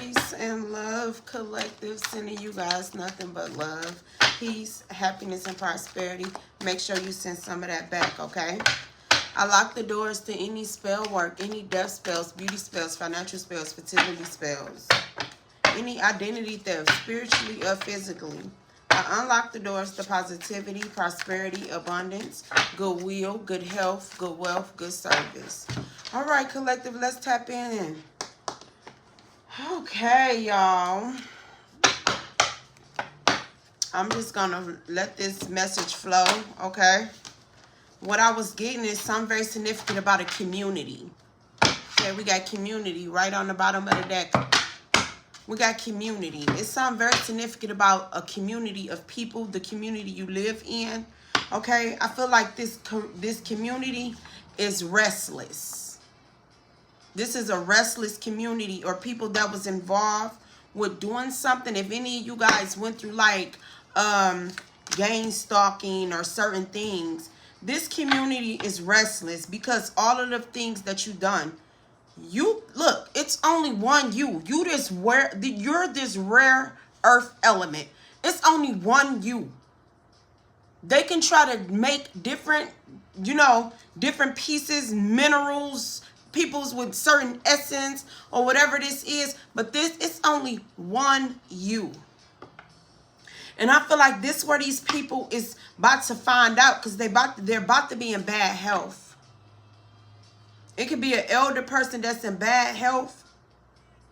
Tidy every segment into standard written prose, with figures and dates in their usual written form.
Peace and love, collective, sending you guys nothing but love, peace, happiness, and prosperity. Make sure you send some of that back, okay? I lock the doors to any spell work, any death spells, beauty spells, financial spells, fertility spells, any identity theft, spiritually or physically. I unlock the doors to positivity, prosperity, abundance, goodwill, good health, good wealth, good service. All right, collective, let's tap in. Okay, y'all. I'm just going to let this message flow, okay? What I was getting is something very significant about a community. Okay, we got community right on the bottom of the deck. We got community. It's something very significant about a community of people, the community you live in. Okay, I feel like this community is restless. This is a restless community, or people that was involved with doing something. If any of you guys went through like gang stalking or certain things, this community is restless because all of the things that you've done. You look, it's only one you. You're this rare earth element. It's only one you. They can try to make different, different pieces, minerals, peoples with certain essence or whatever this is, but it's only one you. And I feel like this where these people is about to find out, because they're about to be in bad health. It could be an elder person that's in bad health.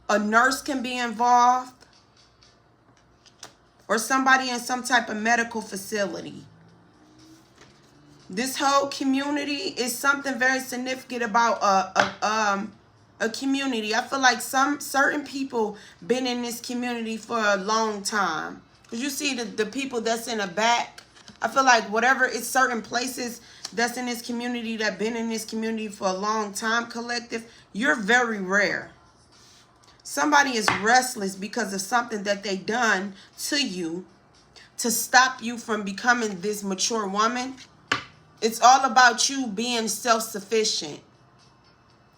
A nurse can be involved, or somebody in some type of medical facility. This whole community is something very significant about a community. I feel like some certain people been in this community for a long time. Because you see the people that's in the back, I feel like whatever, it's certain places that's in this community that been in this community for a long time, collective, you're very rare. Somebody is restless because of something that they done to you to stop you from becoming this mature woman. It's all about you being self-sufficient.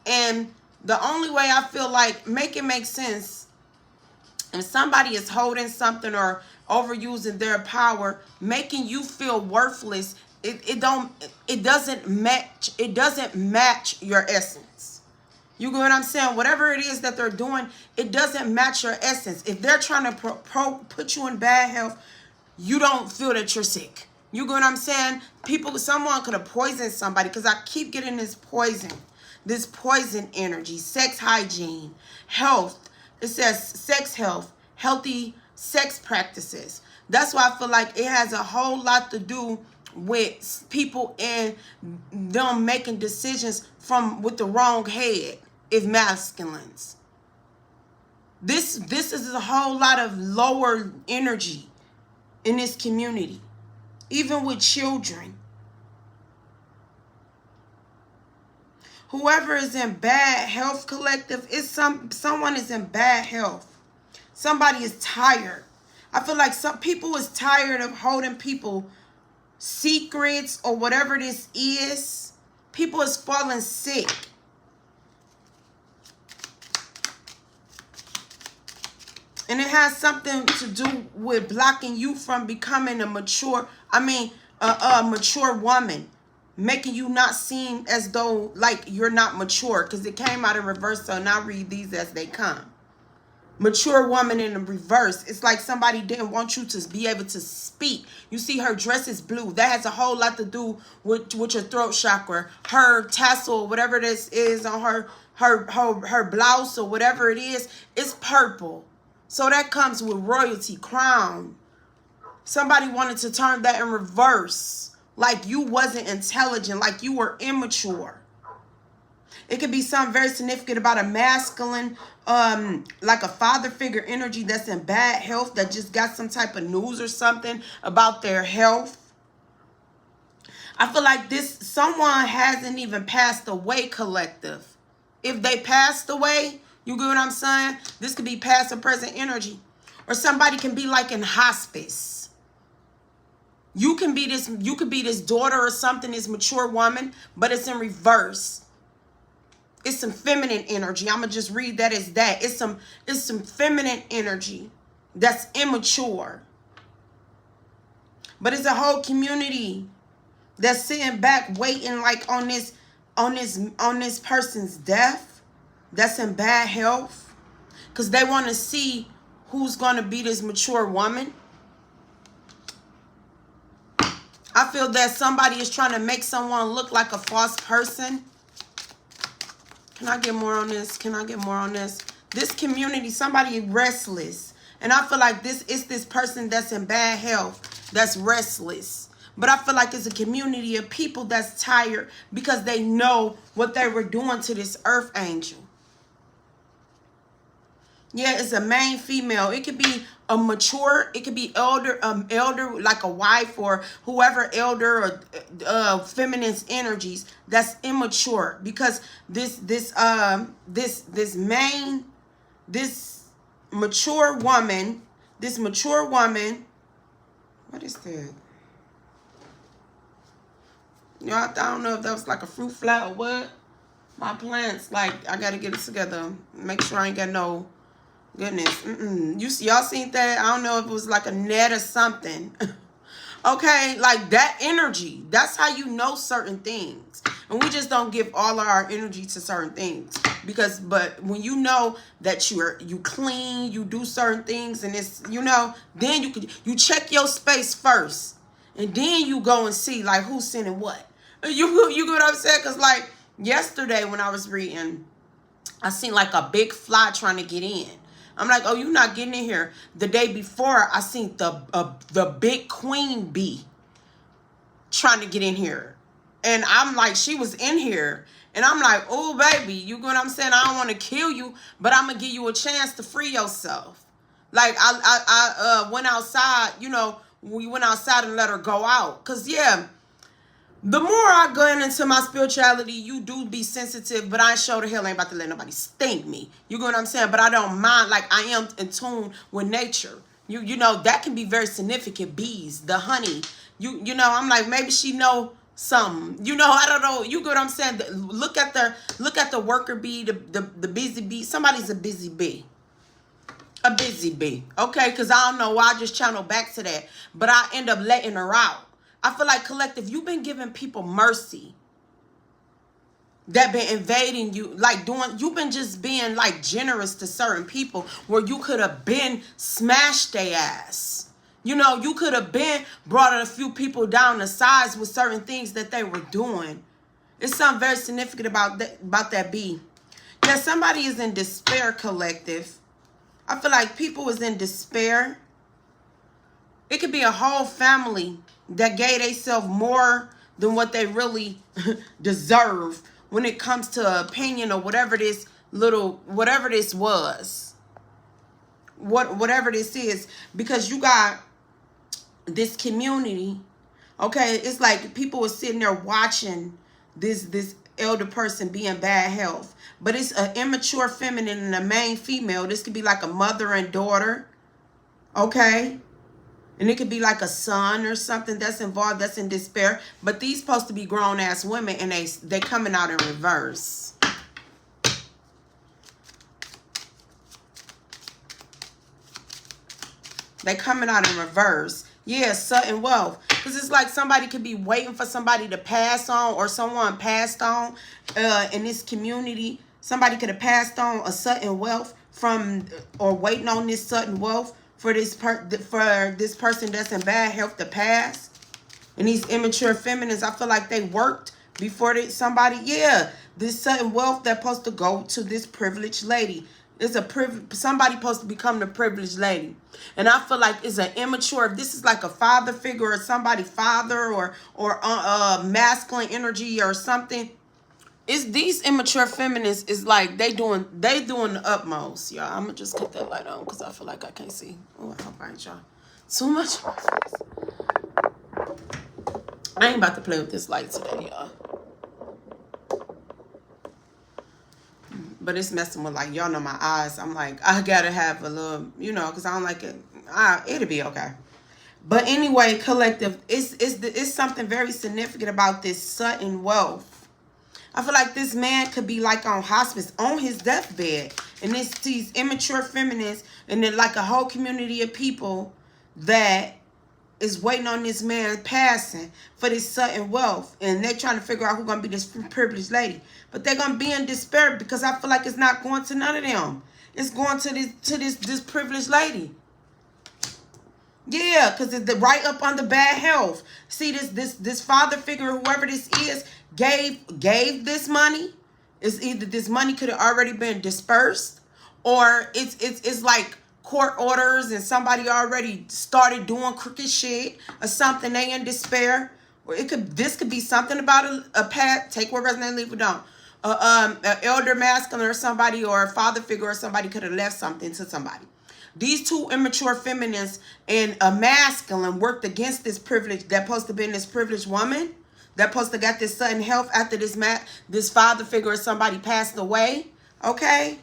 And the only way I feel like make it make sense, if somebody is holding something or overusing their power, making you feel worthless, it doesn't match your essence. You get what I'm saying? Whatever it is that they're doing, it doesn't match your essence. If they're trying to put you in bad health, you don't feel that you're sick. You get what I'm saying? Someone could have poisoned somebody, because I keep getting this poison energy, sex hygiene, health. It says sex health, healthy sex practices. That's why I feel like it has a whole lot to do with people and them making decisions with the wrong head, if masculines. This is a whole lot of lower energy in this community. Even with children. Whoever is in bad health, collective, someone is in bad health. Somebody is tired. I feel like some people is tired of holding people secrets or whatever this is. People is falling sick. And it has something to do with blocking you from becoming a mature woman. Making you not seem as though like you're not mature. Because it came out in reverse, so now read these as they come. Mature woman in the reverse. It's like somebody didn't want you to be able to speak. You see her dress is blue. That has a whole lot to do with your throat chakra. Her tassel, whatever this is on her blouse or whatever it is purple. So that comes with royalty, crown. Somebody wanted to turn that in reverse. Like you wasn't intelligent, like you were immature. It could be something very significant about a masculine, like a father figure energy that's in bad health, that just got some type of news or something about their health. I feel like someone hasn't even passed away, collective. If they passed away, you get what I'm saying? This could be past or present energy. Or somebody can be like in hospice. You could be this daughter or something, this mature woman, but it's in reverse. It's some feminine energy. I'm gonna just read that as that. It's some feminine energy that's immature. But it's a whole community that's sitting back waiting like on this person's death, that's in bad health, because they want to see who's going to be this mature woman. I feel that somebody is trying to make someone look like a false person. Can I get more on this? Can I get more on this? This community, somebody restless. And I feel like this person that's in bad health, that's restless. But I feel like it's a community of people that's tired because they know what they were doing to this earth angel. Yeah, it's a main female. It could be a mature, it could be elder like a wife or whoever, elder or feminine's energies that's immature, because this mature woman, what is that? You know, I don't know if that was like a fruit fly or what. My plants, like, I gotta get it together. Make sure I ain't got no goodness. Y'all seen that? I don't know if it was like a net or something. Okay, like that energy. That's how you know certain things. And we just don't give all of our energy to certain things. But when you know that you clean, you do certain things, and it's, you know, then you check your space first. And then you go and see like who's sending what. You get what I'm saying? Because like yesterday when I was reading, I seen like a big fly trying to get in. I'm like, oh, you're not getting in here. The day before, I seen the big queen bee trying to get in here. And I'm like, she was in here. And I'm like, oh, baby, you get what I'm saying? I don't want to kill you, but I'm going to give you a chance to free yourself. Like, I went outside, you know, we went outside and let her go out. Because, yeah, the more I go into my spirituality, you do be sensitive, but I sure the hell ain't about to let nobody sting me. You get what I'm saying? But I don't mind, like, I am in tune with nature. You know, that can be very significant. Bees, the honey. You know, I'm like, maybe she know something. You know, I don't know. You get what I'm saying? Look at the worker bee, the busy bee. Somebody's a busy bee. A busy bee. Okay, because I don't know why I just channel back to that. But I end up letting her out. I feel like, collective, you've been giving people mercy that been invading you, like you've been just being like generous to certain people where you could have been smashed their ass. You know, you could have been brought a few people down the sides with certain things that they were doing. It's something very significant about that bee. Yeah, somebody is in despair, collective. I feel like people is in despair. It could be a whole family that gave themselves more than what they really deserve when it comes to opinion or whatever this was. Whatever this is. Because you got this community, okay? It's like people were sitting there watching this elder person be in bad health. But it's an immature feminine and a main female. This could be like a mother and daughter, okay? And it could be like a son or something that's involved, that's in despair. But these supposed to be grown-ass women, and they coming out in reverse. They coming out in reverse. Yeah, sudden wealth. Because it's like somebody could be waiting for somebody to pass on, or someone passed on in this community. Somebody could have passed on a sudden wealth from, or waiting on this sudden wealth for this person that's in bad health to pass. And these immature feminines, I feel like they worked before somebody, yeah, this sudden wealth that's supposed to go to this privileged lady. It's somebody supposed to become the privileged lady. And I feel like it's an immature, if this is like a father figure or somebody father or masculine energy or something, it's these immature feminists is like they doing the utmost, y'all. I'm gonna just cut that light on because I feel like I can't see. Oh, I hope I ain't y'all too much. I ain't about to play with this light today, y'all. But it's messing with, like, y'all know my eyes. I'm like, I gotta have a little, you know, because I don't like it. It'll be okay. But anyway, collective, it's something very significant about this sudden wealth. I feel like this man could be like on hospice, on his deathbed. And these immature feminists, and then like a whole community of people that is waiting on this man passing for this sudden wealth. And they're trying to figure out who's going to be this privileged lady. But they're going to be in despair because I feel like it's not going to none of them. It's going to this privileged lady. Yeah, because it's right up under bad health. See, this father figure, whoever this is, gave this money. It's either this money could have already been dispersed, or it's like court orders and somebody already started doing crooked shit or something. They in despair. Or this could be something about a pet. Take what resonates, leave it don't. An elder masculine or somebody, or a father figure or somebody could have left something to somebody. These two immature feminines and a masculine worked against this privilege that supposed to be this privileged woman that supposed to got this sudden health after this father figure or somebody passed away. Okay?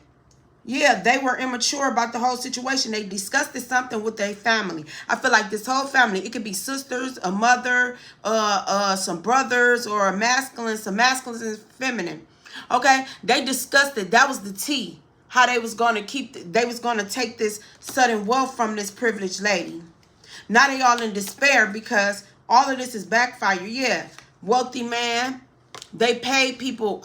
Yeah, they were immature about the whole situation. They discussed something with their family. I feel like this whole family, it could be sisters, a mother, some brothers, or a masculine, some masculines and feminine. Okay? They discussed it. That was the tea. How they was going to they was going to take this sudden wealth from this privileged lady. Now they all in despair because all of this is backfire. Yeah, wealthy man. They pay people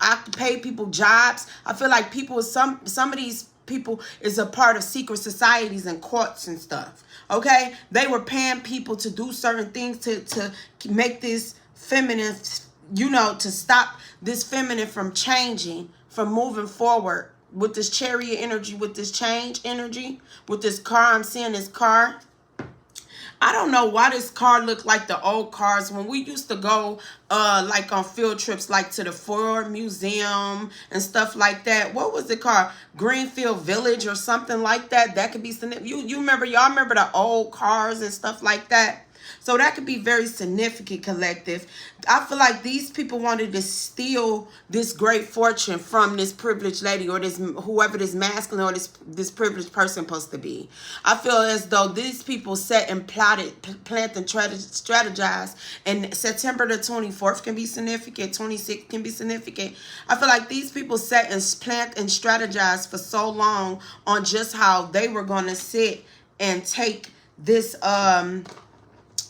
jobs. I feel like some of these people is a part of secret societies and courts and stuff. Okay, they were paying people to do certain things to make this feminine, to stop this feminine from changing, from moving forward. With this chariot energy, with this change energy, with this car, I'm seeing this car. I don't know why this car looked like the old cars when we used to go like on field trips, like to the Ford Museum and stuff like that. What was it called? Greenfield Village or something like that. That could be you remember, y'all remember the old cars and stuff like that. So that could be very significant, collective. I feel like these people wanted to steal this great fortune from this privileged lady, or this whoever this masculine or this privileged person supposed to be. I feel as though these people sat and planned and strategized. And September the 24th can be significant. 26th can be significant. I feel like these people sat and planned and strategized for so long on just how they were going to sit and take this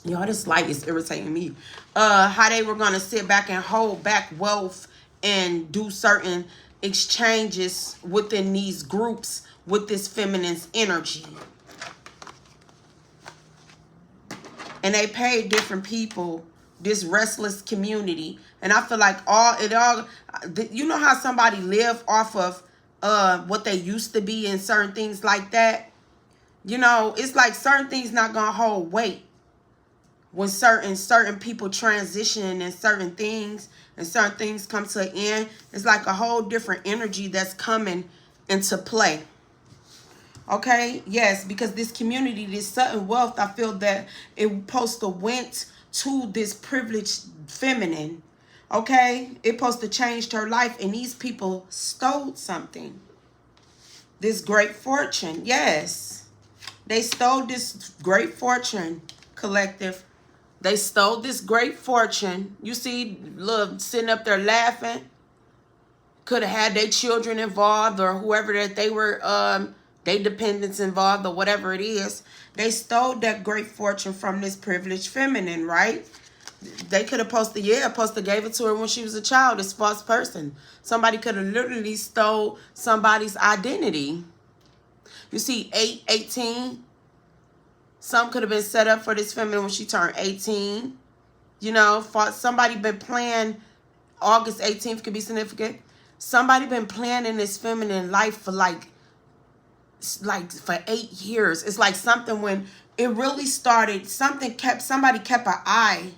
y'all, this light is irritating me. How they were going to sit back and hold back wealth and do certain exchanges within these groups with this feminine's energy. And they paid different people, this restless community. And I feel like you know how somebody live off of what they used to be and certain things like that? It's like certain things not going to hold weight. When certain people transition and certain things come to an end, it's like a whole different energy that's coming into play. Okay, yes, because this community, this sudden wealth, I feel that it supposed to went to this privileged feminine. Okay, it supposed to change her life, and these people stole something. This great fortune, yes, they stole this great fortune, collective. They stole this great fortune. You see, look, sitting up there laughing. Could have had their children involved, or whoever that they were, their dependents involved, or whatever it is. They stole that great fortune from this privileged feminine, right? They could have gave it to her when she was a child, this false person. Somebody could have literally stole somebody's identity. You see, 18. Some could have been set up for this feminine when she turned 18. Somebody been planning. August 18th could be significant. Somebody been planning this feminine life for like for 8 years. It's like something when it really started, somebody kept an eye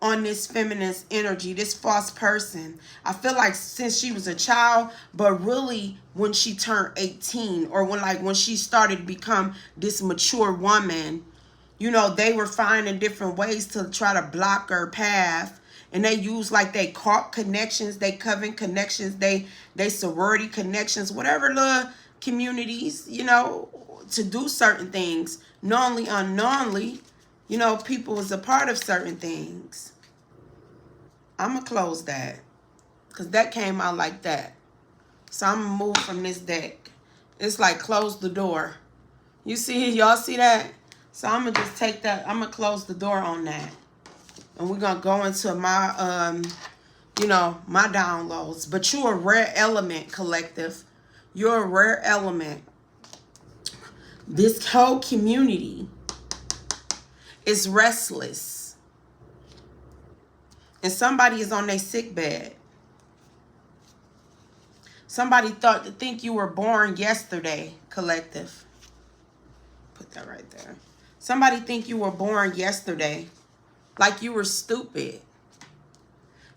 on this feminine's energy, this false person. I feel like since she was a child, but really when she turned 18, or when she started to become this mature woman, they were finding different ways to try to block her path. And they use like they cult connections, they coven connections, they sorority connections, whatever the communities, to do certain things. Knowingly, unknowingly, people was a part of certain things. I'm going to close that. Because that came out like that. So I'm going to move from this deck. It's like close the door. You see, y'all see that? So I'm going to just take that. I'm going to close the door on that. And we're going to go into my, you know, my downloads. But you're a rare element, collective. You're a rare element. This whole community is restless. And somebody is on their sick bed. Somebody think you were born yesterday, collective. Put that right there. Somebody think you were born yesterday. Like you were stupid.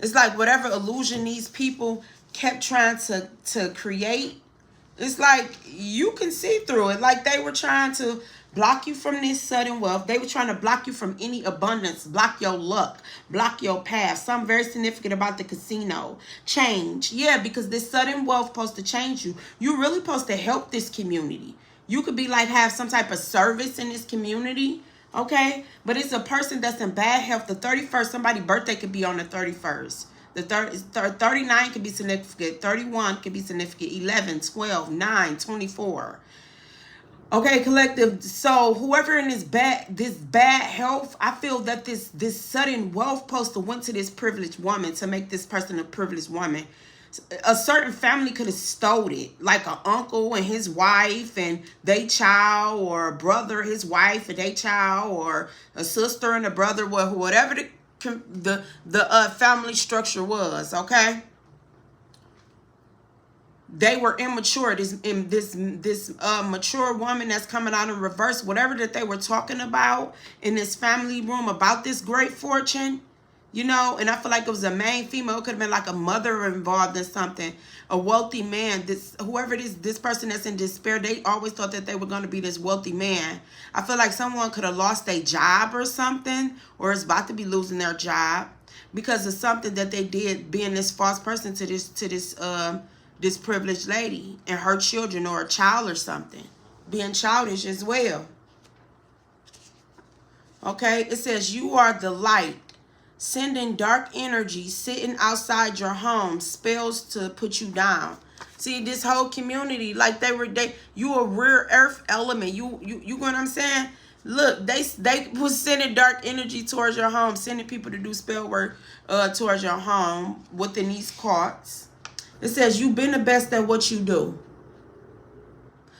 It's like whatever illusion these people kept trying to create. It's like you can see through it. Like they were trying to block you from this sudden wealth. They were trying to block you from any abundance. Block your luck. Block your path. Something very significant about the casino. Change. Yeah, because this sudden wealth supposed to change you. You're really supposed to help this community. You could be like have some type of service in this community. Okay? But it's a person that's in bad health. The 31st, somebody's birthday could be on the 31st. The 39 could be significant. 31 could be significant. 11, 12, 9, 24. Okay, collective. So whoever in this bad health, I feel that this sudden wealth supposed to went to this privileged woman to make this person a privileged woman. A certain family could have stole it, like an uncle and his wife and they child, or a brother, his wife and they child, or a sister and a brother, whatever the family structure was. Okay, they were immature. This mature woman that's coming out in reverse, whatever that they were talking about in this family room about this great fortune. You know, and I feel like it was a main female. It could have been like a mother involved in something. A wealthy man. Whoever it is, this person that's in despair, they always thought that they were going to be this wealthy man. I feel like someone could have lost their job or something, or is about to be losing their job because of something that they did, being this false person to this privileged lady and her children, or a child or something. Being childish as well. Okay, it says you are the light. Sending dark energy, sitting outside your home, spells to put you down. See, this whole community, like you a rare earth element. You know what I'm saying? Look, they was sending dark energy towards your home, sending people to do spell work towards your home within these cards. It says you've been the best at what you do.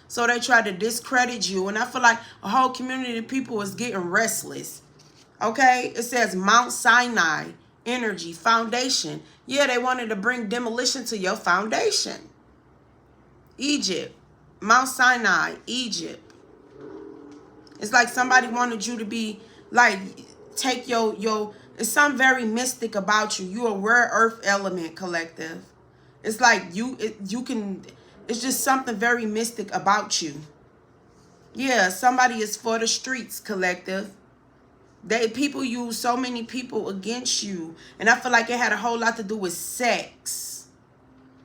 So they tried to discredit you, and I feel like a whole community of people was getting restless. Okay, it says Mount Sinai, energy, foundation. Yeah, they wanted to bring demolition to your foundation. Egypt, Mount Sinai, Egypt. It's like somebody wanted you to be like, take your it's something very mystic about you. You're a rare earth element, collective. It's like it's just something very mystic about you. Yeah, somebody is for the streets, collective. People use so many people against you. And I feel like it had a whole lot to do with sex.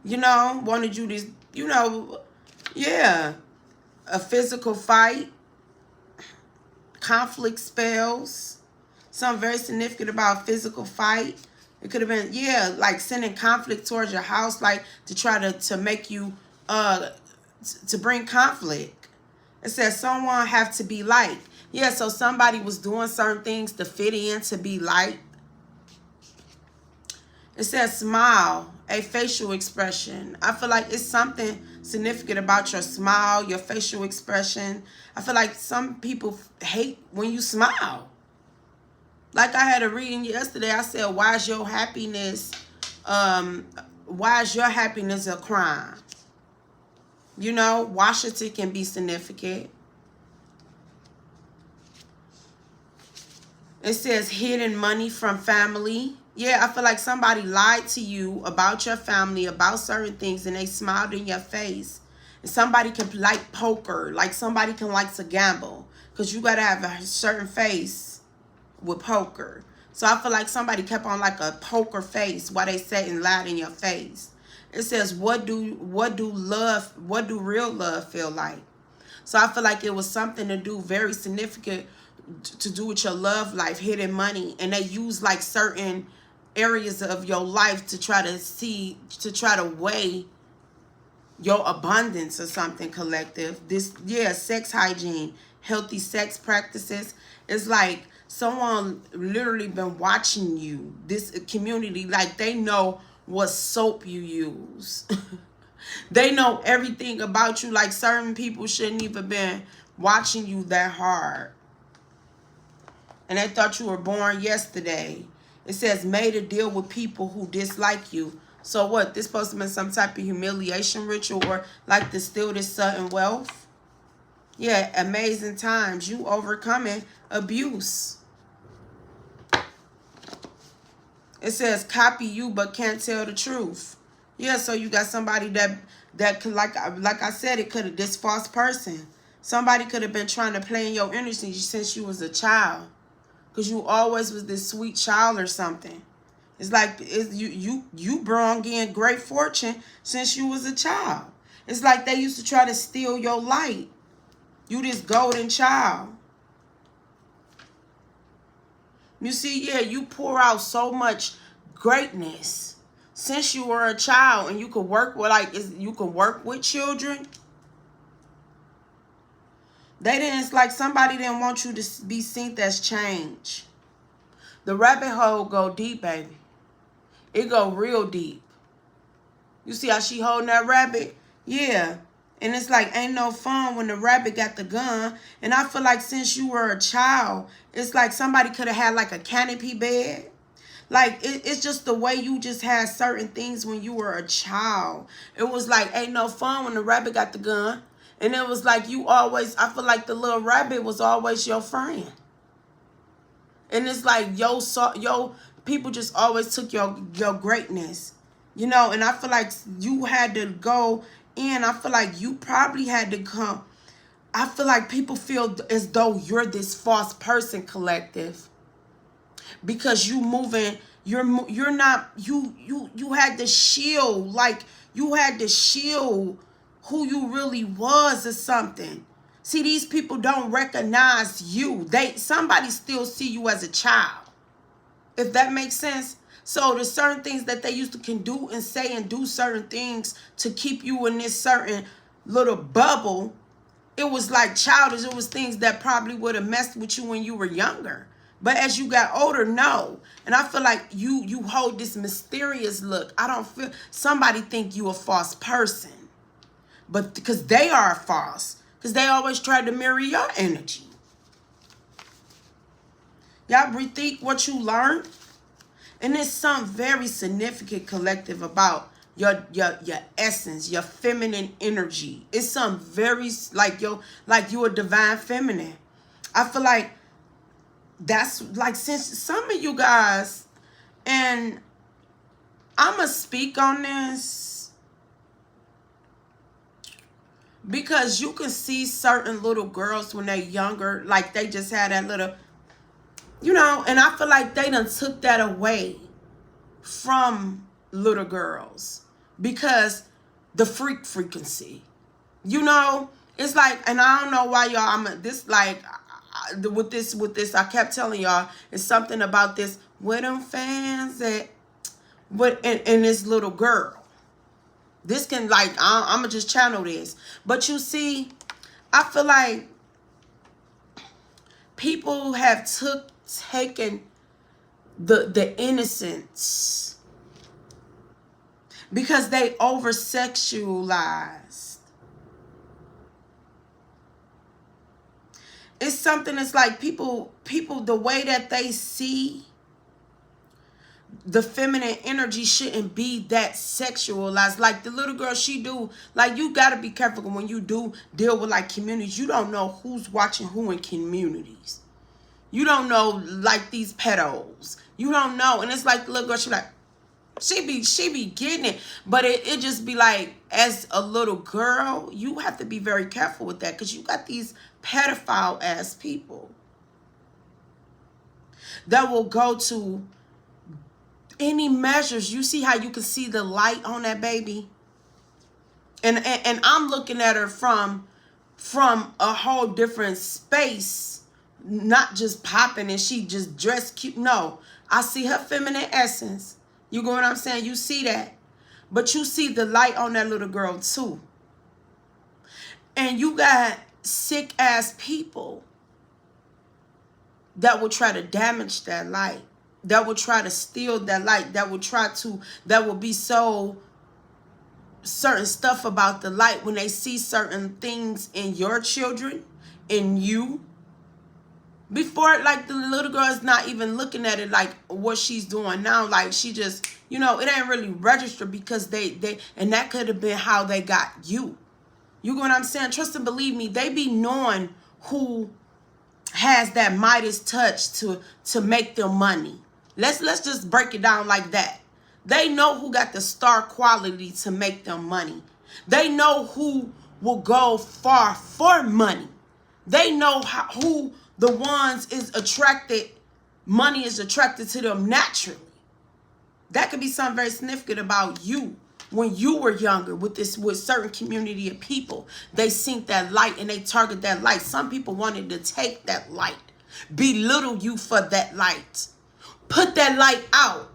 You know, wanted you to, you know, yeah. A physical fight. Conflict spells. Something very significant about physical fight. It could have been, yeah, like sending conflict towards your house, like to try to make you, to bring conflict. It says someone have to be liked. Yeah, so somebody was doing certain things to fit in, to be liked. It says smile, a facial expression. I feel like it's something significant about your smile, your facial expression. I feel like some people hate when you smile. Like I had a reading yesterday, I said, why is your happiness a crime? You know, Washington can be significant. It says hidden money from family. Yeah, I feel like somebody lied to you about your family, about certain things, and they smiled in your face. And somebody can like poker, like somebody can like to gamble, because you got to have a certain face with poker. So I feel like somebody kept on like a poker face while they sat and lied in your face. It says, what do real love feel like? So I feel like it was something to do very significant to do with your love life, hidden money. And they use like certain areas of your life to try to weigh your abundance or something, collective. This, yeah, sex hygiene, healthy sex practices. It's like someone literally been watching you. This community, like, they know what soap you use. They know everything about you. Like, certain people shouldn't even been watching you that hard. And they thought you were born yesterday. It says, made a deal with people who dislike you. So what? This supposed to be some type of humiliation ritual, or like to steal this sudden wealth? Yeah, amazing times. You overcoming abuse. It says, copy you but can't tell the truth. Yeah, so you got somebody that could, like I said, it could have, this false person. Somebody could have been trying to play in your energy since you was a child. Because you always was this sweet child or something. It's like you brought in great fortune since you was a child. It's like they used to try to steal your light. You this golden child. You see, yeah, you pour out so much greatness since you were a child, and you could work with, like, you can work with children. They didn't, it's like somebody didn't want you to be seen as change. The rabbit hole go deep, baby. It go real deep. You see how she holding that rabbit? Yeah. And it's like, ain't no fun when the rabbit got the gun. And I feel like since you were a child, it's like somebody could have had like a canopy bed. Like, it's just the way you just had certain things when you were a child. It was like, ain't no fun when the rabbit got the gun. And it was like you always, I feel like the little rabbit was always your friend. And it's like, yo, people just always took your greatness, you know. And I feel like you had to go in. I feel like you probably had to come. I feel like people feel as though you're this false person, collective, because you moving. You're not. You had to shield, like you had to shield who you really was or something. See, these people don't recognize you. Somebody still see you as a child. If that makes sense. So there's certain things that they used to can do and say and do certain things to keep you in this certain little bubble. It was like childish. It was things that probably would have messed with you when you were younger. But as you got older, no. And I feel like you hold this mysterious look. I don't feel, somebody think you a false person. But because they are false. Because they always try to mirror your energy. Y'all rethink what you learned. And there's something very significant, collective, about your essence, your feminine energy. It's something very like you're a divine feminine. I feel like that's like, since some of you guys, and I'ma speak on this because you can see certain little girls when they're younger, like they just had that little, you know, and I feel like they done took that away from little girls because the frequency, you know, it's like, and I don't know why y'all, with this, I kept telling y'all, it's something about this, where them fans at, and this little girl. This can, like, I'm going to just channel this. But you see, I feel like people have taken the innocence because they over-sexualized. It's something that's like people, the way that they see the feminine energy shouldn't be that sexualized. Like the little girl, she do, like, you got to be careful when you do deal with like communities. You don't know who's watching who in communities. You don't know, like, these pedos. You don't know. And it's like the little girl, she be getting it. But it just be like, as a little girl, you have to be very careful with that, because you got these pedophile ass people that will go to any measures. You see how you can see the light on that baby? And I'm looking at her from a whole different space, not just popping and she just dressed cute. No, I see her feminine essence. You get what I'm saying? You see that. But you see the light on that little girl too. And you got sick ass people that will try to damage that light. That will try to steal that light. That will be so certain stuff about the light when they see certain things in your children, in you. Before, like, the little girl is not even looking at it like what she's doing now. Like, she just, it ain't really registered because and that could have been how they got you. You get what I'm saying? Trust and believe me, they be knowing who has that Midas touch to make them money. Let's just break it down like that. They know who got the star quality to make them money. They know who will go far for money. They know who the ones is attracted, money is attracted to them naturally. That could be something very significant about you. When you were younger with certain community of people, they seen that light and they target that light. Some people wanted to take that light, belittle you for that light, put that light out.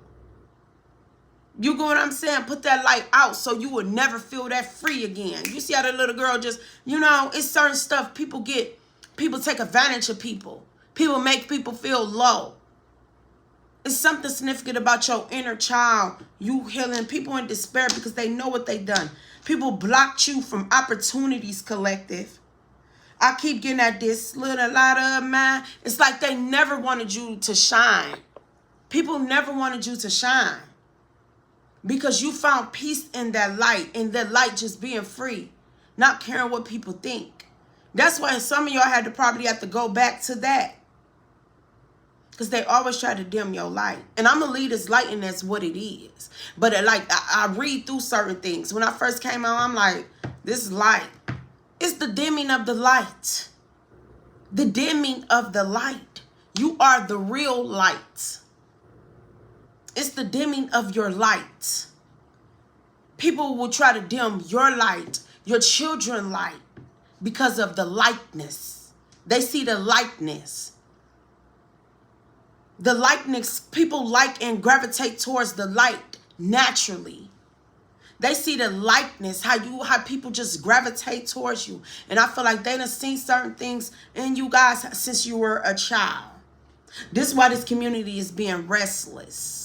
You get what I'm saying? Put that light out so you would never feel that free again. You see how that little girl just, it's certain stuff people take advantage of people. People make people feel low. It's something significant about your inner child. You healing people in despair because they know what they done. People blocked you from opportunities, collective. I keep getting at this little light of mine. It's like they never wanted you to shine. People never wanted you to shine because you found peace in that light, and that light just being free, not caring what people think. That's why some of y'all had to probably have to go back to that. Because they always try to dim your light. And I'm going to leave this light, and that's what it is. But I read through certain things. When I first came out, I'm like, this light. It's the dimming of the light. The dimming of the light. You are the real light. It's the dimming of your light. People will try to dim your light, your children's light, because of the likeness. They see the likeness. The likeness, people like and gravitate towards the light naturally. They see the likeness, how people just gravitate towards you. And I feel like they done seen certain things in you guys since you were a child. This is why this community is being restless.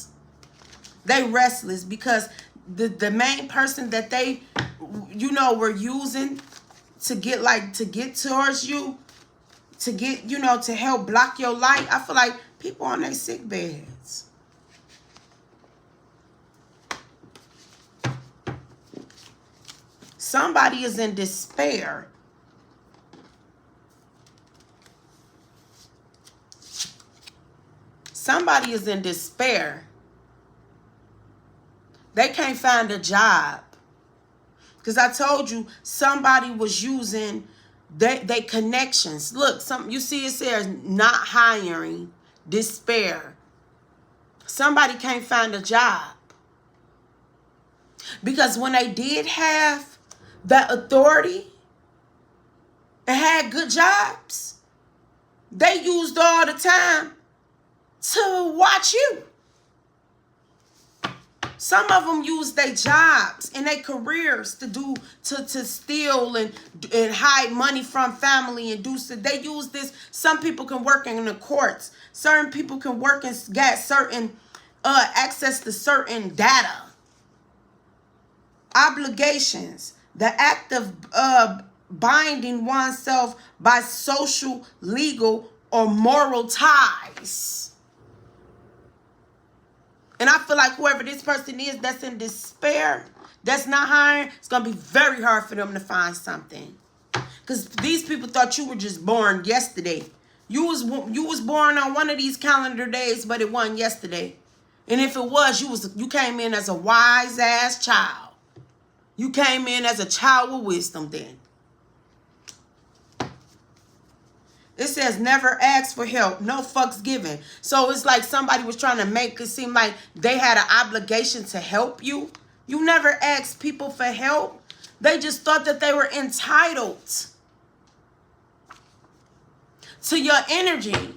They restless because the main person that they, were using to get towards you, to get, to help block your light. I feel like people on their sick beds. Somebody is in despair. Somebody is in despair. They can't find a job. Because I told you somebody was using they connections. Look, you see it says not hiring, despair. Somebody can't find a job. Because when they did have that authority and had good jobs, they used all the time to watch you. Some of them use their jobs and their careers to steal and hide money from family and do so. They use this. Some people can work in the courts. Certain people can work and get certain access to certain data. Obligations. The act of binding oneself by social, legal, or moral ties. And I feel like whoever this person is that's in despair, that's not hiring, it's going to be very hard for them to find something. Because these people thought you were just born yesterday. You was born on one of these calendar days, but it wasn't yesterday. And if it was, you came in as a wise ass child. You came in as a child with wisdom then. It says never ask for help, no fucks given. So it's like somebody was trying to make it seem like they had an obligation to help you. You never asked people for help. They just thought that they were entitled to your energy.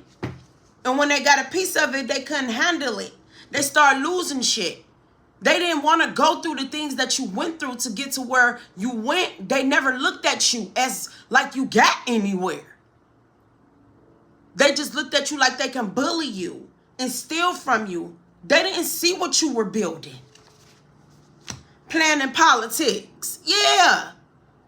And when they got a piece of it, they couldn't handle it. They started losing shit. They didn't want to go through the things that you went through to get to where you went. They never looked at you as like you got anywhere. They just looked at you like they can bully you and steal from you. They didn't see what you were building. Planning politics. Yeah.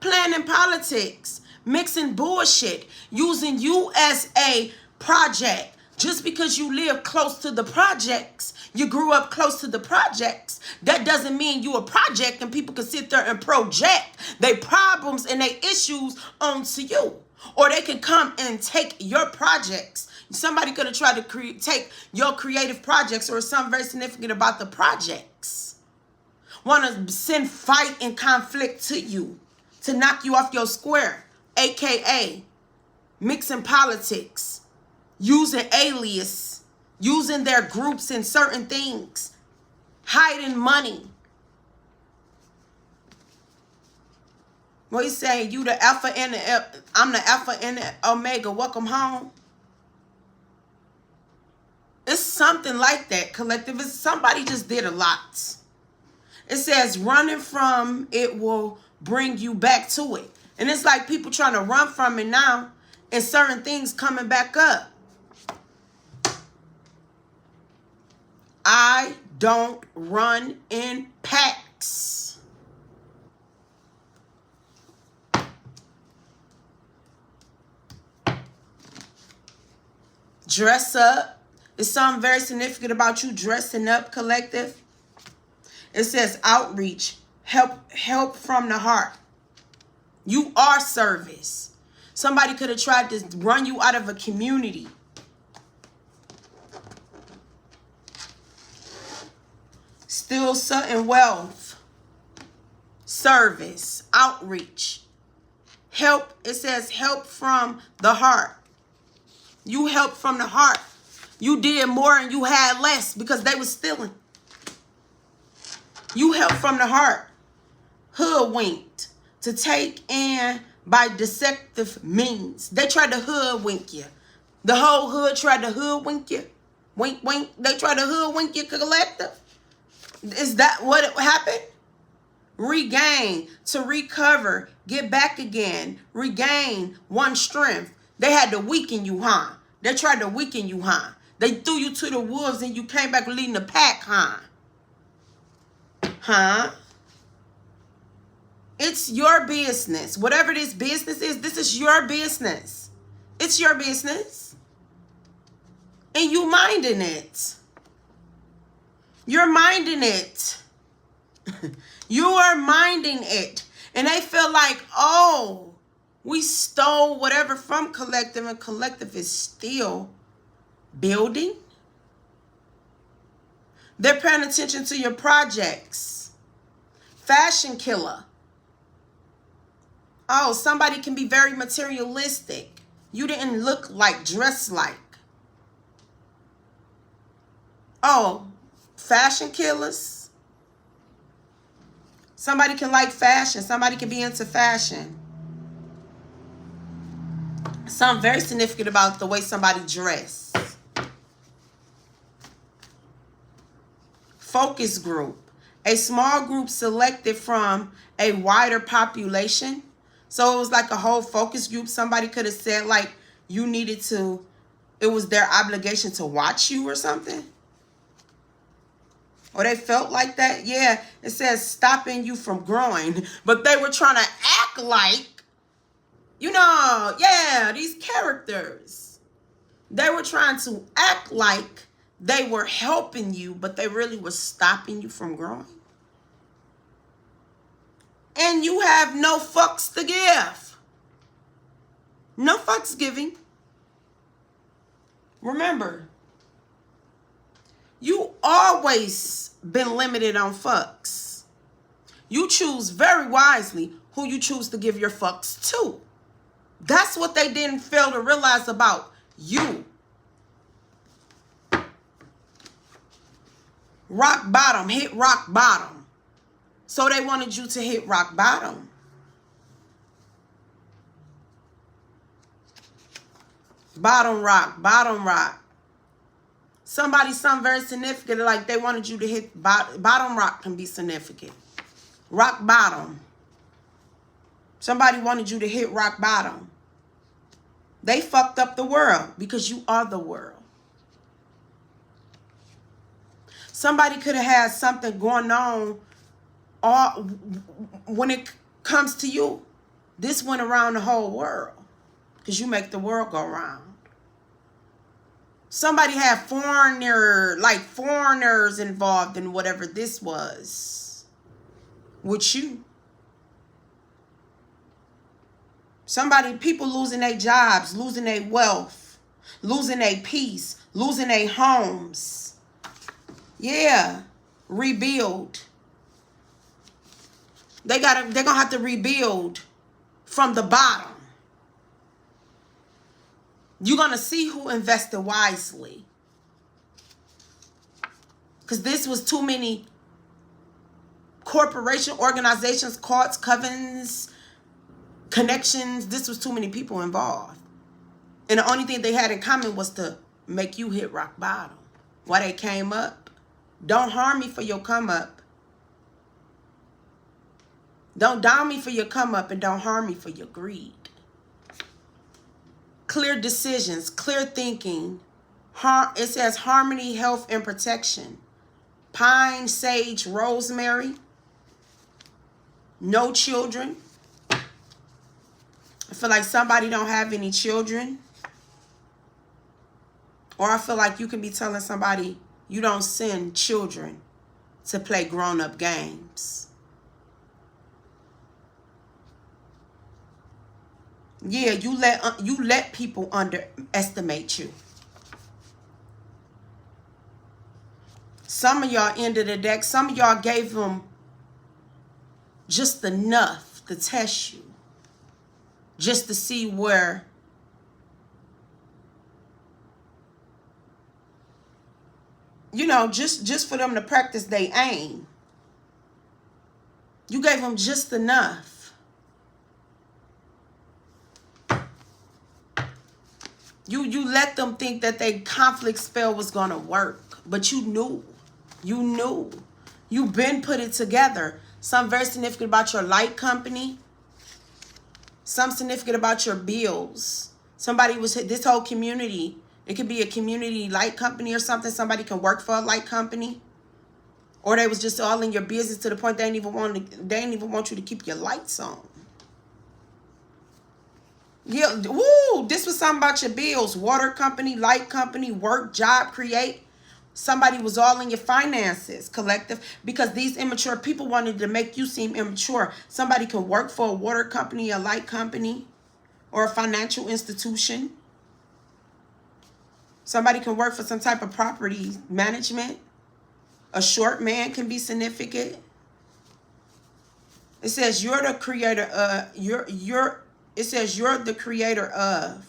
Planning politics. Mixing bullshit. Using you as a project. Just because you live close to the projects, you grew up close to the projects, that doesn't mean you a project and people can sit there and project their problems and their issues onto you. Or they can come and take your projects. Somebody could have tried to take your creative projects or something very significant about the projects. Want to send fight and conflict to you to knock you off your square, aka mixing politics. Using alias, using their groups in certain things, hiding money. What he's saying, you the alpha and the I'm the alpha and the omega. Welcome home. It's something like that, collective. It's somebody just did a lot. It says running from it will bring you back to it. And it's like people trying to run from it now and certain things coming back up. I don't run in packs. Dress up. It's something very significant about you dressing up, collective. It says outreach. Help from the heart. You are service. Somebody could have tried to run you out of a community. Still certain wealth, service, outreach, help. It says help from the heart. You help from the heart. You did more and you had less because they was stealing. You help from the heart. Hoodwinked, to take in by deceptive means. They tried to hoodwink you. The whole hood tried to hoodwink you. Wink, wink. They tried to hoodwink you, collective. Is that what happened? Regain, to recover, get back again, regain one's strength. They had to weaken you, huh? They tried to weaken you, huh? They threw you to the wolves and you came back leading the pack, huh? Huh? It's your business. Whatever this business is, this is your business. It's your business. And you minding it. You're minding it. You are minding it. And they feel like, oh, we stole whatever from collective and collective is still building. They're paying attention to your projects. Fashion killer. Oh, somebody can be very materialistic. You didn't look like, dress like. Oh, fashion killers. Somebody can like fashion. Somebody can be into fashion. Something very significant about the way somebody dress. Focus group. A small group selected from a wider population. So it was like a whole focus group. Somebody could have said like you needed to, it was their obligation to watch you or something. Or they felt like that. Yeah, it says stopping you from growing. But they were trying to act like, you know, yeah, these characters. They were trying to act like they were helping you, but they really were stopping you from growing. And you have no fucks to give. No fucks giving. Remember, you always been limited on fucks. You choose very wisely who you choose to give your fucks to. That's what they didn't fail to realize about you. Rock bottom, hit rock bottom. So they wanted you to hit rock bottom. Bottom rock, bottom rock. Somebody, something very significant, like they wanted you to hit bottom rock can be significant. Rock bottom. Somebody wanted you to hit rock bottom. They fucked up the world because you are the world. Somebody could have had something going on all when it comes to you. This went around the whole world because you make the world go round. Somebody had foreigners involved in whatever this was with you. People losing their jobs, losing their wealth, losing their peace, losing their homes. Yeah, rebuild. They're gonna have to rebuild from the bottom. You're going to see who invested wisely. Because this was too many corporation, organizations, courts, covens, connections. This was too many people involved. And the only thing they had in common was to make you hit rock bottom. Why they came up? Don't harm me for your come up. Don't down me for your come up, and don't harm me for your greed. Clear decisions, clear thinking. It says harmony, health, and protection. Pine, sage, rosemary. No children. I feel like somebody don't have any children. Or I feel like you can be telling somebody you don't send children to play grown-up games. Yeah, you let people underestimate you. Some of y'all ended the deck. Some of y'all gave them just enough to test you. Just to see where just for them to practice their aim. You gave them just enough. You let them think that their conflict spell was going to work. But you knew. You knew. You've been put it together. Something very significant about your light company. Something significant about your bills. Somebody was this whole community. It could be a community light company or something. Somebody can work for a light company. Or they was just all in your business to the point they didn't even want you to keep your lights on. Yeah, woo, this was something about your bills. Water company, light company, work, job, create. Somebody was all in your finances, collective, because these immature people wanted to make you seem immature. Somebody can work for a water company, a light company, or a financial institution. Somebody can work for some type of property management. A short man can be significant. It says you're the creator. It says you're the creator of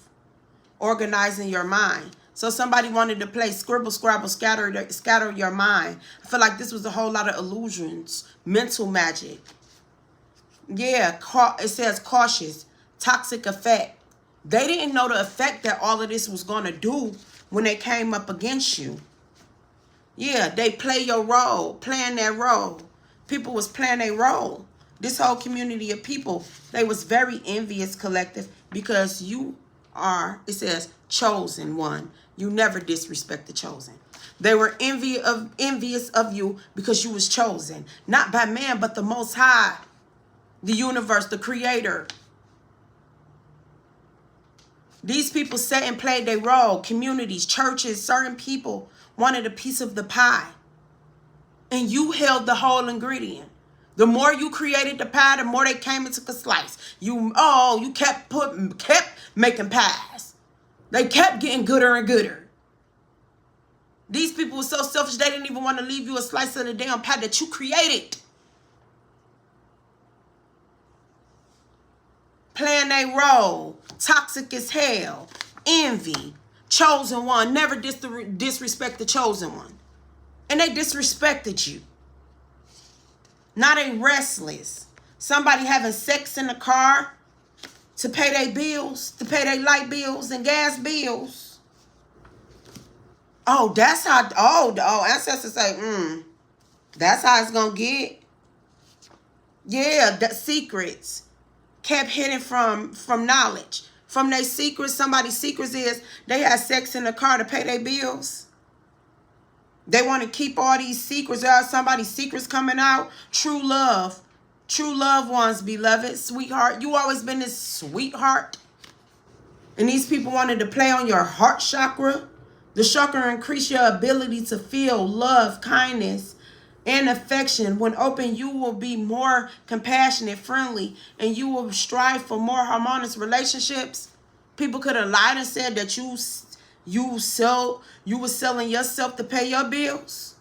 organizing your mind. So somebody wanted to play scribble, scrabble, scatter your mind. I feel like this was a whole lot of illusions, mental magic. Yeah, it says cautious, toxic effect. They didn't know the effect that all of this was going to do when they came up against you. Yeah, they play your role, playing their role. People was playing their role. This whole community of people, they was very envious, collective, because you are, it says, chosen one. You never disrespect the chosen. They were envious of you because you was chosen. Not by man, but the Most High, the universe, the creator. These people sat and played their role. Communities, churches, certain people wanted a piece of the pie. And you held the whole ingredient. The more you created the pie, the more they came and took a slice. You kept making pies. They kept getting gooder and gooder. These people were so selfish, they didn't even want to leave you a slice of the damn pie that you created. Playing their role. Toxic as hell. Envy. Chosen one. Never disrespect the chosen one. And they disrespected you. Now they restless. Somebody having sex in the car to pay their bills, to pay their light bills and gas bills. Oh, that's how, oh, ancestors say, that's how it's going to get. Yeah, the secrets kept hidden from knowledge. From their secrets, somebody's secrets is they had sex in the car to pay their bills. They want to keep all these secrets. There are somebody's secrets coming out. True love. True loved ones, beloved, sweetheart. You always been this sweetheart. And these people wanted to play on your heart chakra. The chakra increase your ability to feel love, kindness, and affection. When open, you will be more compassionate, friendly, and you will strive for more harmonious relationships. People could have lied and said that you were selling yourself to pay your bills.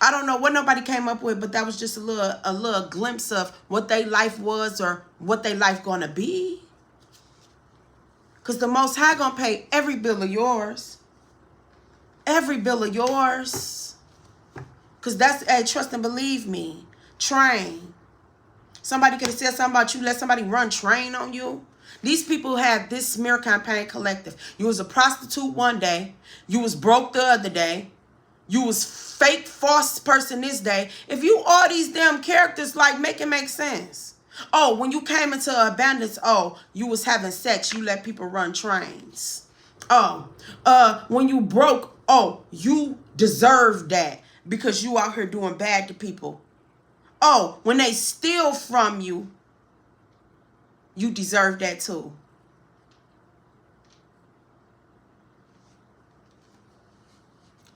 I don't know what nobody came up with, but that was just a little glimpse of what their life was or what their life gonna be. Because the Most High gonna pay every bill of yours. Every bill of yours. Because that's, hey, trust and believe me. Train. Somebody could have said something about you, let somebody run train on you. These people have this smear campaign collective. You was a prostitute one day. You was broke the other day. You was fake, false person this day. If you all these damn characters, like, make it make sense. Oh, when you came into abundance, oh, you was having sex. You let people run trains. Oh, when you broke, oh, you deserve that because you out here doing bad to people. Oh, when they steal from you, you deserve that too.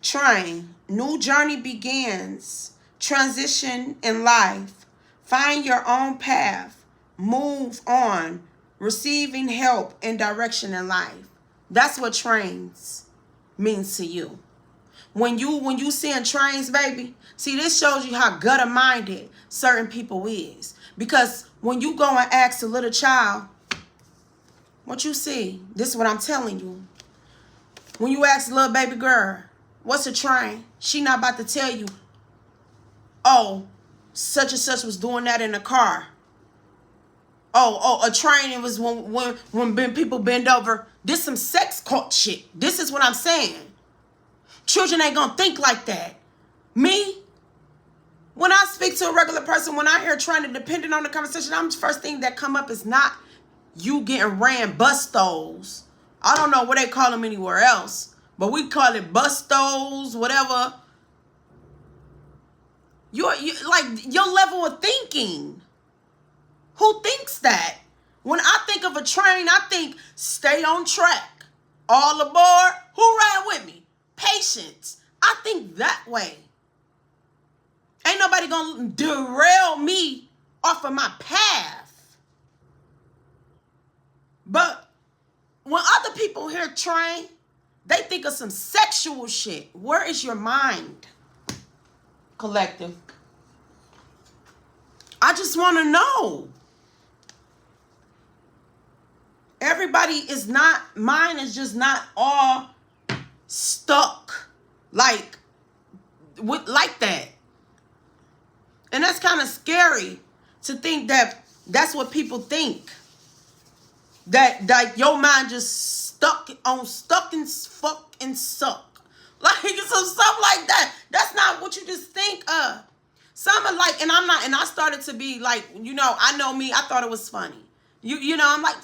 Train. New journey begins. Transition in life. Find your own path. Move on. Receiving help and direction in life. That's what trains means to you. When you seeing trains, baby, see, this shows you how gutter minded certain people is. Because when you go and ask a little child, what you see, this is what I'm telling you. When you ask a little baby girl, what's a train? She not about to tell you, oh, such and such was doing that in the car. Oh, a train, it was when people bend over. This some sex cult shit. This is what I'm saying. Children ain't gonna think like that. Me, when I speak to a regular person, when I hear trying to dependent on the conversation, first thing that come up is not you getting ran bustos. I don't know what they call them anywhere else, but we call it bustos, whatever. You like your level of thinking. Who thinks that? When I think of a train, I think stay on track. All aboard. Who ride with me? Patience. I think that way. Ain't nobody gonna derail me off of my path. But when other people hear train, they think of some sexual shit. Where is your mind, collective? I just want to know. Everybody is not, mine is just not all stuck like that. And that's kind of scary to think that that's what people think. That your mind just stuck and fuck and suck. Like some stuff like that. That's not what you just think of. Some are like, and I started to be like, I know me, I thought it was funny. I'm like,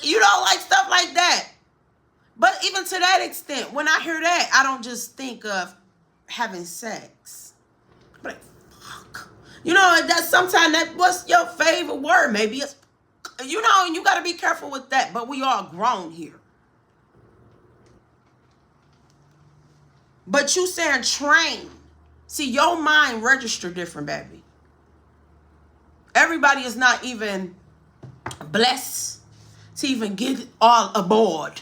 like stuff like that. But even to that extent, when I hear that, I don't just think of having sex. But like, fuck. That's sometimes that, what's your favorite word? Maybe it's, and you got to be careful with that. But we all grown here. But you saying train. See, your mind register different, baby. Everybody is not even blessed to even get all aboard.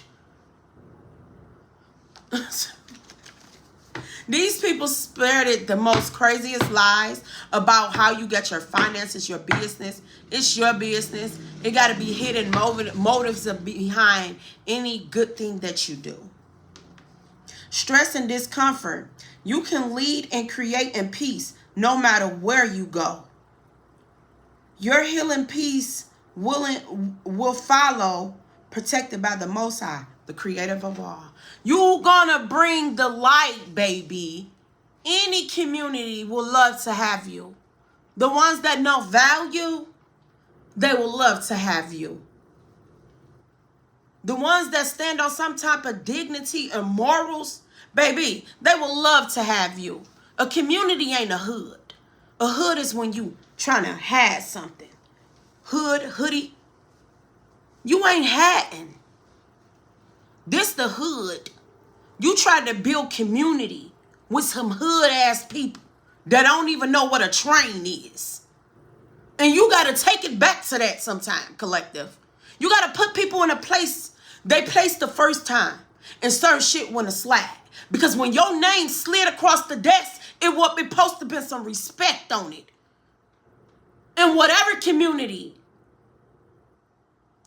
These people spreaded the most craziest lies about how you get your finances, your business. It's your business. It got to be hidden motives behind any good thing that you do. Stress and discomfort. You can lead and create in peace no matter where you go. Your healing peace will follow, protected by the Most High. the creator of all. You gonna bring the light, baby. Any community will love to have you. The ones that know value, they will love to have you. The ones that stand on some type of dignity and morals, baby, they will love to have you. A community ain't a hood. A hood is when you trying to have something. Hoodie. You ain't hatting. This the hood. You try to build community with some hood ass people that don't even know what a train is. And you got to take it back to that sometime, collective. You got to put people in a place they placed the first time, and certain shit went a slide. Because when your name slid across the desk, it would be supposed to be some respect on it. In whatever community,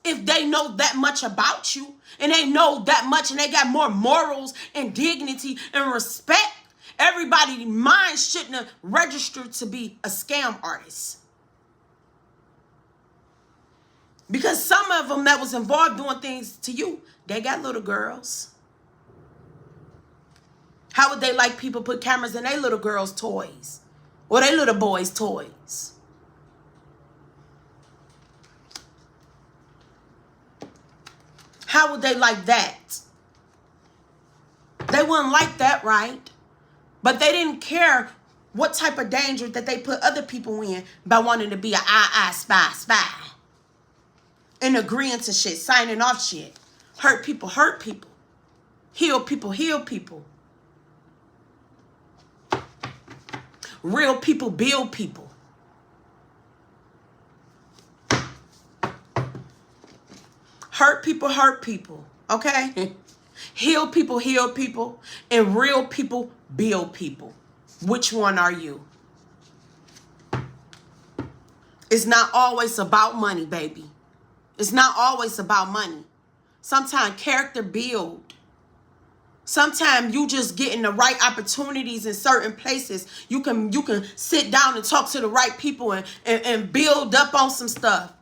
if they know that much about you, and they know that much, and they got more morals and dignity and respect, everybody's mind shouldn't have registered to be a scam artist. Because some of them that was involved doing things to you, they got little girls. How would they like people put cameras in their little girls' toys? Or their little boys' toys? How would they like that? They wouldn't like that, right? But they didn't care what type of danger that they put other people in by wanting to be an spy. And agreeing to shit, signing off shit. Hurt people. Heal people. Real people build people. Hurt people, okay? Heal people, and real people build people. Which one are you? It's not always about money, baby. It's not always about money. Sometimes character build. Sometimes you just getting the right opportunities in certain places. You can sit down and talk to the right people and build up on some stuff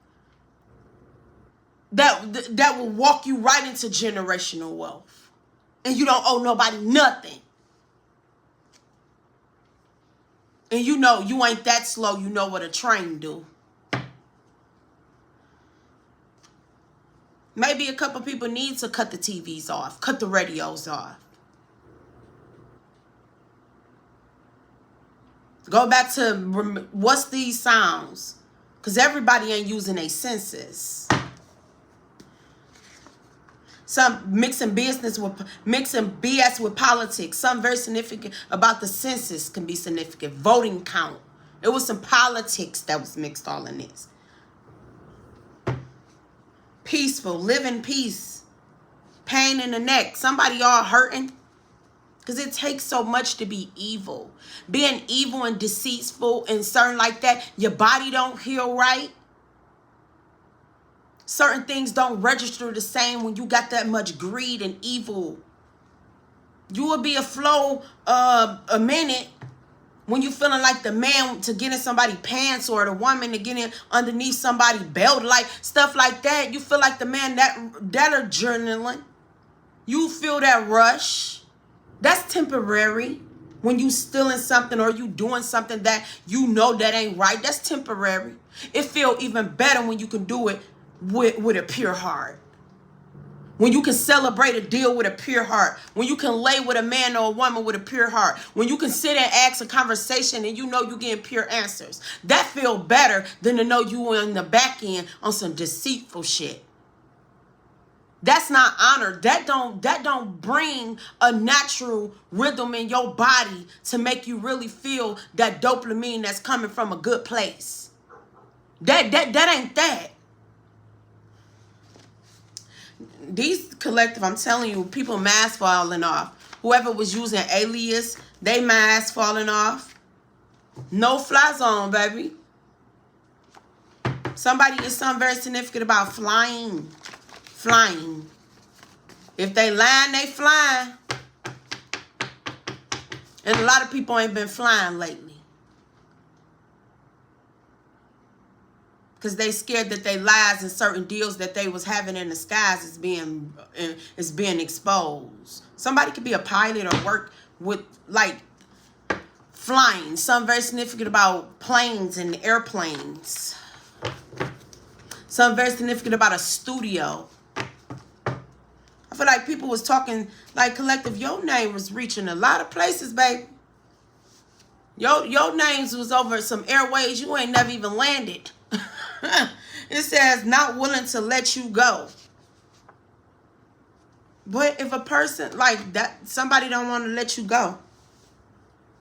that will walk you right into generational wealth. And you don't owe nobody nothing. And you know you ain't that slow. You know what a train do. Maybe a couple people need to cut the TVs off, cut the radios off. Go back to what's these sounds? Because everybody ain't using their senses. Some mixing BS with politics. Some very significant about the census can be significant. Voting count. It was some politics that was mixed all in this. Peaceful, live in peace. Pain in the neck. Somebody all hurting. Because it takes so much to be evil. Being evil and deceitful and certain like that. Your body don't heal right. Certain things don't register the same when you got that much greed and evil. You will be afloat a minute when you feeling like the man to get in somebody's pants or the woman to get in underneath somebody's belt, like stuff like that. You feel like the man that are journaling. You feel that rush. That's temporary. When you stealing something or you doing something that you know that ain't right, that's temporary. It feel even better when you can do it with a pure heart. When you can celebrate a deal with a pure heart. When you can lay with a man or a woman with a pure heart. When you can sit and ask a conversation and you know you're getting pure answers. That feel better than to know you in the back end on some deceitful shit. That's not honor. That don't bring a natural rhythm in your body to make you really feel that dopamine that's coming from a good place. That ain't that. These collective, I'm telling you, people mask falling off. Whoever was using alias, they mask falling off. No fly zone, baby. Somebody is something very significant about flying. Flying. If they lying, they flying. And a lot of people ain't been flying lately. because they scared that their lies and certain deals that they was having in the skies is being exposed. Somebody could be a pilot or work with like flying. Something very significant about planes and airplanes. Something very significant about a studio. I feel like people was talking like collective. Your name was reaching a lot of places, baby. Your names was over some airways you ain't never even landed. It says not willing to let you go. But if a person like that, somebody don't want to let you go.